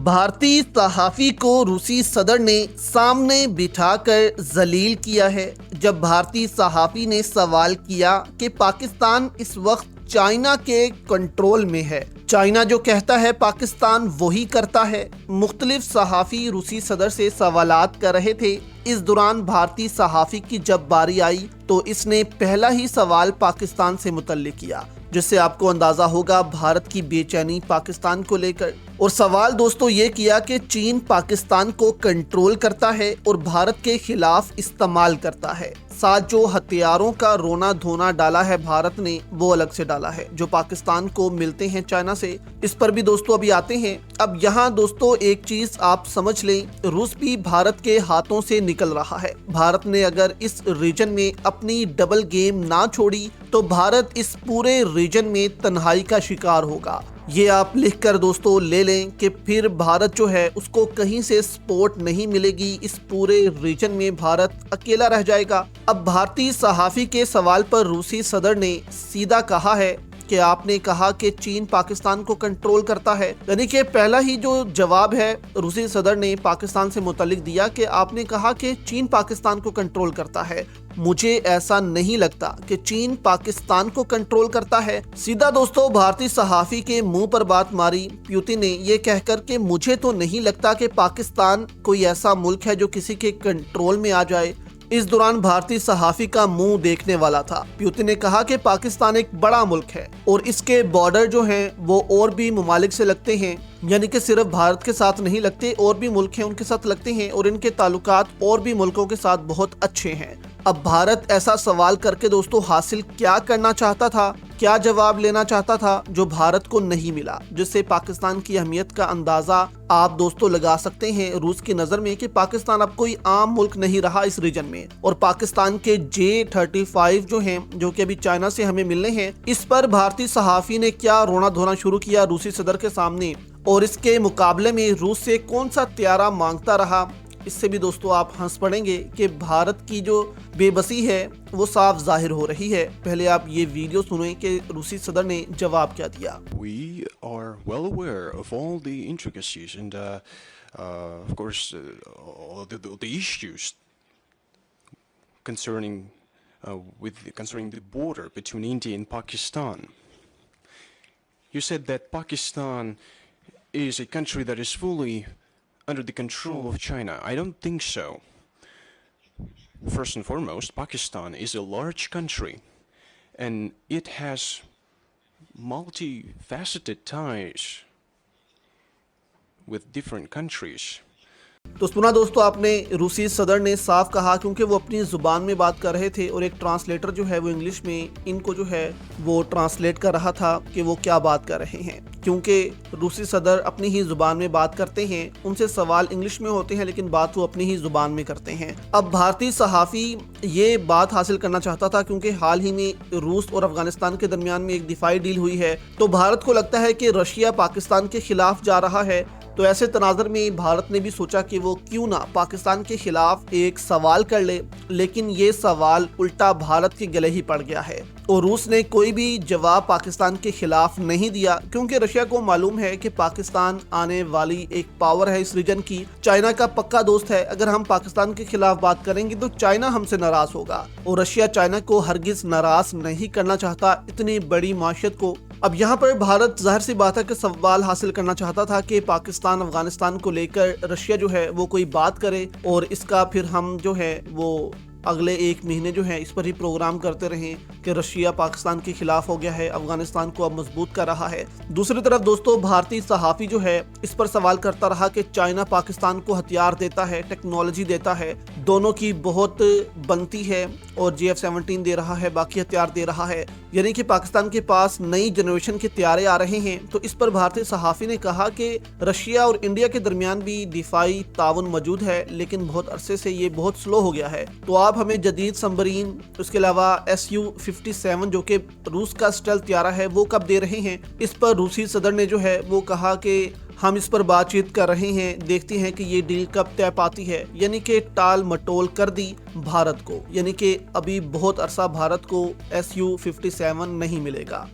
भारतीय सहाफ़ी को रूसी सदर ने सामने बिठाकर जलील किया है। जब भारतीय सहाफ़ी ने सवाल किया कि पाकिस्तान इस वक्त चाइना के कंट्रोल में है, चाइना जो कहता है पाकिस्तान वही करता है। मुख्तलिफ सहाफ़ी रूसी सदर से सवालात कर रहे थे। इस दौरान भारतीय सहाफ़ी की जब बारी आई तो इसने पहला ही सवाल पाकिस्तान से मुतल्लिक किया, जिससे आपको अंदाजा होगा भारत की बेचैनी पाकिस्तान को लेकर। और सवाल दोस्तों ये किया कि चीन पाकिस्तान को कंट्रोल करता है और भारत के खिलाफ इस्तेमाल करता है। साथ जो हथियारों का रोना धोना डाला है भारत ने, वो अलग से डाला है जो पाकिस्तान को मिलते हैं चाइना से। इस पर भी दोस्तों अभी आते हैं। अब यहाँ दोस्तों एक चीज आप समझ लें, रूस भी भारत के हाथों से निकल रहा है। भारत ने अगर इस रीजन में अपनी डबल गेम ना छोड़ी तो भारत इस पूरे रीजन में तन्हाई का शिकार होगा। ये आप लिख कर दोस्तों ले लें कि फिर भारत जो है उसको कहीं से सपोर्ट नहीं मिलेगी। इस पूरे रीजन में भारत अकेला रह जाएगा। अब भारतीय सहाफ़ी के सवाल पर रूसी सदर ने सीधा कहा है कि आपने कहा कि चीन पाकिस्तान को कंट्रोल करता है। यानी कि पहला ही जो जवाब है रूसी सदर ने पाकिस्तान से मुतल्लिक दिया कि आपने कहा कि चीन पाकिस्तान को कंट्रोल करता है। मुझे ऐसा नहीं लगता कि चीन पाकिस्तान को कंट्रोल करता है। सीधा दोस्तों भारतीय सहाफ़ी के मुंह पर बात मारी प्यूतिन ने, ये कहकर कि मुझे तो नहीं लगता कि पाकिस्तान कोई ऐसा मुल्क है जो किसी के कंट्रोल में आ जाए। इस दौरान भारतीय सहाफ़ी का मुंह देखने वाला था। प्यूतिन ने कहा कि पाकिस्तान एक बड़ा मुल्क है और इसके बॉर्डर जो हैं वो और भी ममालिक से लगते हैं, यानी कि सिर्फ भारत के साथ नहीं लगते, और भी मुल्क हैं उनके साथ लगते हैं और इनके ताल्लुकात और भी मुल्कों के साथ बहुत अच्छे हैं। अब भारत ऐसा सवाल करके दोस्तों हासिल क्या करना चाहता था, क्या जवाब लेना चाहता था जो भारत को नहीं मिला, जिससे पाकिस्तान की अहमियत का अंदाजा आप दोस्तों लगा सकते हैं रूस की नज़र में कि पाकिस्तान अब कोई आम मुल्क नहीं रहा इस रीजन में। और पाकिस्तान के J-35 जो हैं, जो कि अभी चाइना से हमें मिलने हैं, इस पर भारतीय सहाफ़ी ने क्या रोना धोना शुरू किया रूसी सदर के सामने, और इसके मुकाबले में रूस से कौन सा त्यारा मांगता रहा। इससे भी दोस्तों आप हंस पड़ेंगे कि भारत की जो बेबसी है वो साफ जाहिर हो रही है। पहले आप ये वीडियो सुनें कि रूसी सदर ने जवाब क्या दिया। We are well aware of all the intricacies and of course all the issues concerning concerning the border between India and Pakistan. You said that Pakistan is a country that is fully under the control of China. I don't think so. First and foremost, Pakistan is a large country and it has multifaceted ties with different countries. तो सुना दोस्तों आपने, रूसी सदर ने साफ कहा, क्योंकि वो अपनी जुबान में बात कर रहे थे और एक ट्रांसलेटर जो है वो इंग्लिश में इनको जो है वो ट्रांसलेट कर रहा था कि वो क्या बात कर रहे हैं। क्योंकि रूसी सदर अपनी ही जुबान में बात करते हैं, उनसे सवाल इंग्लिश में होते हैं लेकिन बात वो अपनी ही जुबान में करते हैं। अब भारतीय सहाफ़ी ये बात हासिल करना चाहता था क्योंकि हाल ही में रूस और अफगानिस्तान के दरमियान में एक दिफाई डील हुई है, तो भारत को लगता है कि रशिया पाकिस्तान के खिलाफ जा रहा है। तो ऐसे तनाज़र में भारत ने भी सोचा कि वो क्यों ना पाकिस्तान के खिलाफ एक सवाल कर ले, लेकिन ये सवाल उल्टा भारत के गले ही पड़ गया है और रूस ने कोई भी जवाब पाकिस्तान के खिलाफ नहीं दिया, क्योंकि रशिया को मालूम है कि पाकिस्तान आने वाली एक पावर है इस रीजन की, चाइना का पक्का दोस्त है। अगर हम पाकिस्तान के खिलाफ बात करेंगे तो चाइना हमसे नाराज होगा और रशिया चाइना को हरगिज नाराज नहीं करना चाहता, इतनी बड़ी माशियत को। अब यहाँ पर भारत जाहिर सी बात है कि सवाल हासिल करना चाहता था कि पाकिस्तान अफगानिस्तान को लेकर रशिया जो है वो कोई बात करे और इसका फिर हम जो है वो अगले एक महीने जो है इस पर ही प्रोग्राम करते रहें कि रशिया पाकिस्तान के खिलाफ हो गया है, अफगानिस्तान को अब मजबूत कर रहा है। दूसरी तरफ दोस्तों भारतीय सहाफ़ी जो है इस पर सवाल करता रहा कि चाइना पाकिस्तान को हथियार देता है, टेक्नोलॉजी देता है, दोनों की बहुत बनती है और JF-17 दे रहा है, बाकी हथियार दे रहा है, यानी कि पाकिस्तान के पास नई जनरेशन के हथियार आ रहे हैं। तो इस पर भारतीय सहाफ़ी ने कहा कि रशिया और इंडिया के दरमियान भी दिफाई ताउन मौजूद है, लेकिन बहुत अरसे से ये बहुत स्लो हो गया है। तो आप हमें जदीद सबमरीन, उसके अलावा Su-57 जो कि रूस का स्टेल्थ हथियार है वो कब दे रहे हैं। इस पर रूसी सदर ने जो है वो कहा कि हम इस पर बातचीत कर रहे हैं, देखते हैं कि ये डील कब तय पाती है, यानी कि टाल मटोल कर दी भारत को, यानी कि अभी बहुत अरसा भारत को Su-57 नहीं मिलेगा।